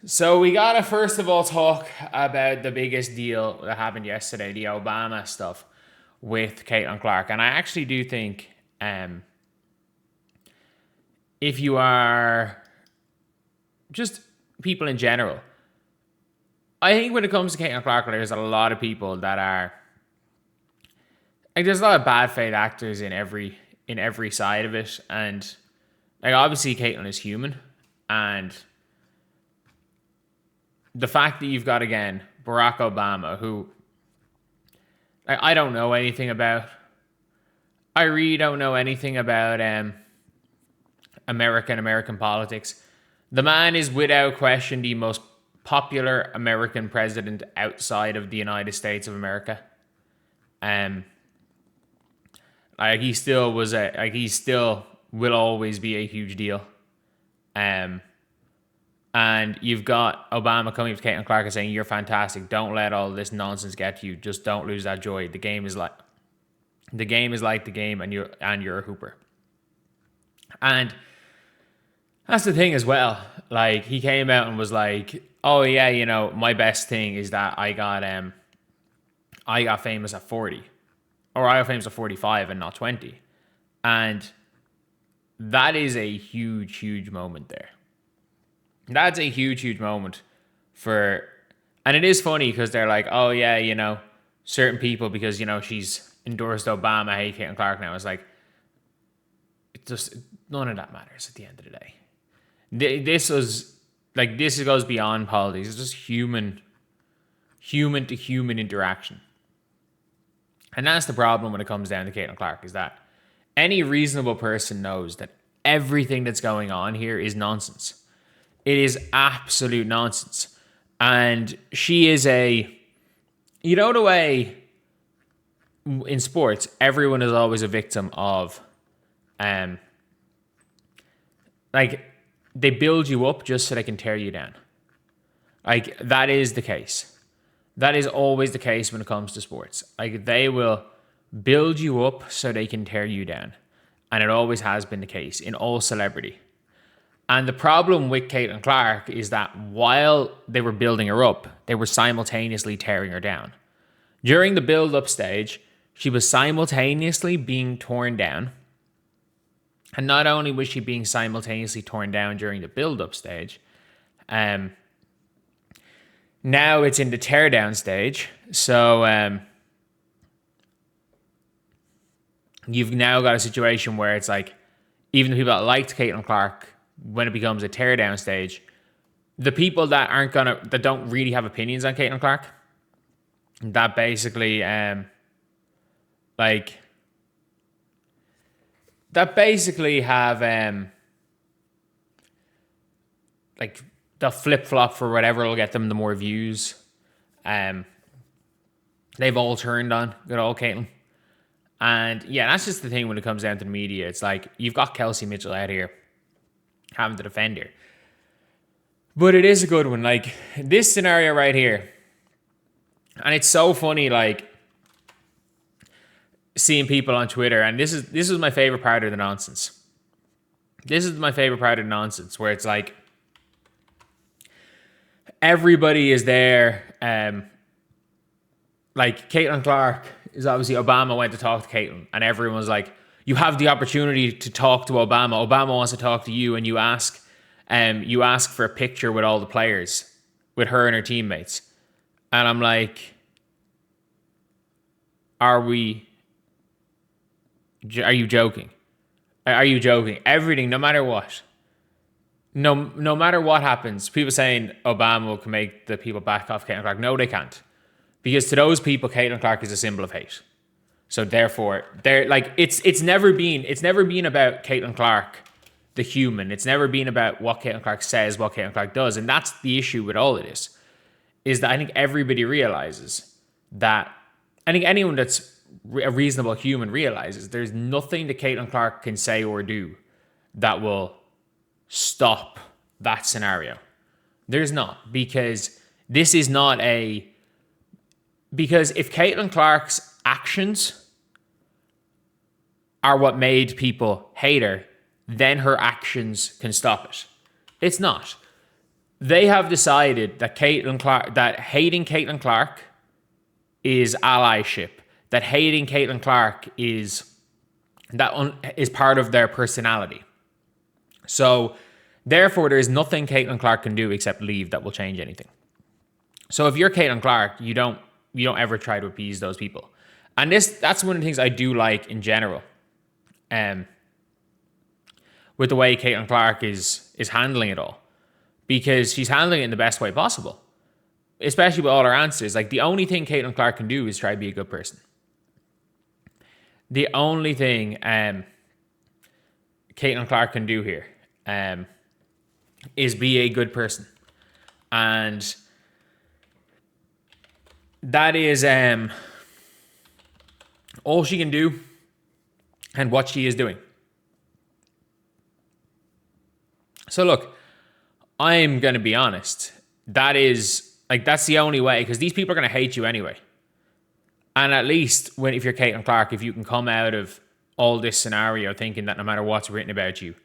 So we gotta first of all talk about the biggest deal that happened yesterday, the Obama stuff with Caitlin Clark. And I actually do think if you are just people in general, I think when it comes to Caitlin Clark, there's a lot of people that are like there's a lot of bad faith actors in every side of it. And like obviously Caitlin is human, and the fact that you've got again Barack Obama, who I don't know anything about. I really don't know anything about American politics. The man is without question the most popular American president outside of the United States of America. Um, he still will always be a huge deal. Um, and you've got Obama coming up to Caitlin Clark and saying, "You're fantastic. Don't let all this nonsense get to you. Just don't lose that joy. The game is like the game, and you're a hooper." And that's the thing as well. Like he came out and was like, "Oh yeah, my best thing is that I got famous at 40, or I got famous at 45 and not 20," and that is a huge moment there. That's a huge moment for, and it is funny because they're like, "Oh yeah, certain people because she's endorsed Obama hate Caitlin Clark now." It's like it just none of that matters at the end of the day. This goes beyond politics. It's just human to human interaction. And that's the problem when it comes down to Caitlin Clark, is that any reasonable person knows that everything that's going on here is nonsense. It is absolute nonsense. And she is the way in sports, everyone is always a victim of, they build you up just so they can tear you down. Like, that is the case. That is always the case when it comes to sports. Like, they will build you up so they can tear you down. And it always has been the case in all celebrity. And the problem with Caitlin Clark is that while they were building her up, they were simultaneously tearing her down. During the build-up stage, she was simultaneously being torn down. And not only was she being simultaneously torn down during the build-up stage, now it's in the teardown stage. So you've now got a situation where it's like, even the people that liked Caitlin Clark, when it becomes a teardown stage, the people that don't really have opinions on Caitlin Clark, that basically have the flip flop for whatever will get them the more views. They've all turned on good old Caitlin. And yeah, that's just the thing when it comes down to the media. It's like you've got Kelsey Mitchell out here having to defend her. But it is a good one. Like this scenario right here. And it's so funny, like seeing people on Twitter, and this is my favorite part of the nonsense. This is my favorite part of the nonsense, where it's like everybody is there. Like Caitlin Clark is obviously, Obama went to talk to Caitlin, and everyone's like, you have the opportunity to talk to Obama. Obama wants to talk to you, and you ask for a picture with all the players, with her and her teammates. And I'm like, are you joking? Are you joking? Everything, no matter what. No matter what happens, people saying Obama can make the people back off Caitlin Clark. No, they can't. Because to those people, Caitlin Clark is a symbol of hate. So therefore, they're like, it's never been about Caitlin Clark, the human. It's never been about what Caitlin Clark says, what Caitlin Clark does. And that's the issue with all of this, is that I think everybody realizes that, I think anyone that's a reasonable human realizes there's nothing that Caitlin Clark can say or do that will stop that scenario. There's not, because this is not because if Caitlin Clark's actions are what made people hate her, then her actions can stop it. It's not. They have decided that that hating Caitlin Clark is allyship. That hating Caitlin Clark is part of their personality. So, therefore, there is nothing Caitlin Clark can do except leave that will change anything. So, if you're Caitlin Clark, you don't ever try to appease those people. And that's one of the things I do like in general. With the way Caitlin Clark is handling it all. Because she's handling it in the best way possible. Especially with all her answers. Like, the only thing Caitlin Clark can do is try to be a good person. The only thing Caitlin Clark can do here is be a good person. And that is all she can do and what she is doing. So look, I'm going to be honest. That's the only way, because these people are going to hate you anyway. And at least if you're Caitlin Clark, if you can come out of all this scenario thinking that no matter what's written about you,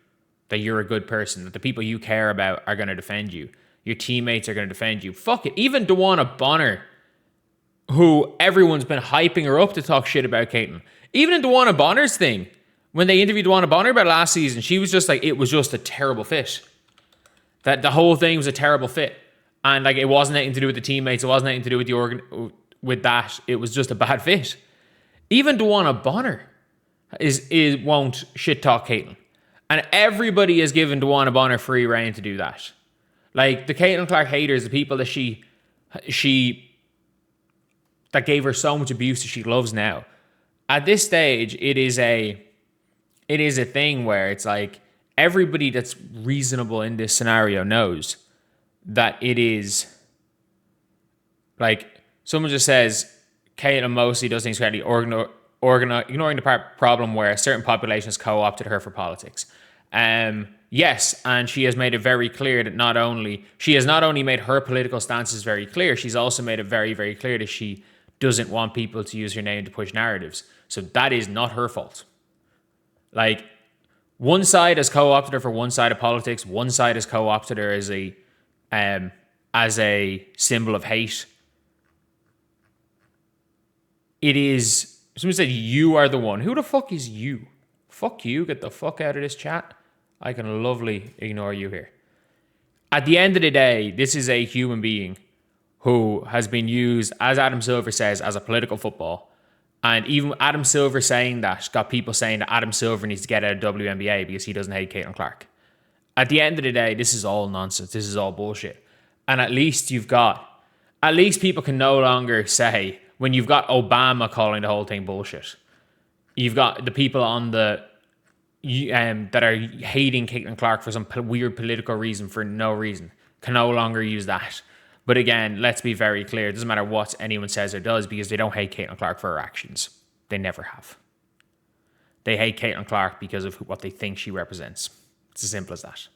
that you're a good person, that the people you care about are going to defend you, your teammates are going to defend you. Fuck it. Even Dawana Bonner, who everyone's been hyping her up to talk shit about Caitlin. Even in Dawana Bonner's thing, when they interviewed Dawana Bonner about last season, she was just like, it was just a terrible fit. That the whole thing was a terrible fit. And like, it wasn't anything to do with the teammates. It wasn't anything to do with with that. It was just a bad fit. Even Dawana Bonner won't shit talk Caitlin. And everybody has given Dawana Bonner free reign to do that. Like, the Caitlin Clark haters, the people that that gave her so much abuse that she loves now. At this stage, it is a thing where it's like, everybody that's reasonable in this scenario knows that it is like, someone just says Caitlin mostly does things correctly, ignoring the problem where a certain population has co-opted her for politics. Yes, and she has made it very clear that she has not only made her political stances very clear, she's also made it very, very clear that she doesn't want people to use her name to push narratives. So that is not her fault. Like, one side has co-opted her for one side of politics. One side has co-opted her as a symbol of hate. It is, someone said, you are the one. Who the fuck is you? Fuck you. Get the fuck out of this chat. I can lovely ignore you here. At the end of the day, this is a human being who has been used, as Adam Silver says, as a political football. And even Adam Silver saying that got people saying that Adam Silver needs to get out of WNBA because he doesn't hate Caitlin Clark. At the end of the day, this is all nonsense. This is all bullshit. And at least people can no longer say, when you've got Obama calling the whole thing bullshit, you've got the people on that are hating Caitlin Clark for some weird political reason for no reason, can no longer use that. But again, let's be very clear. It doesn't matter what anyone says or does, because they don't hate Caitlin Clark for her actions. They never have. They hate Caitlin Clark because of what they think she represents. It's as simple as that.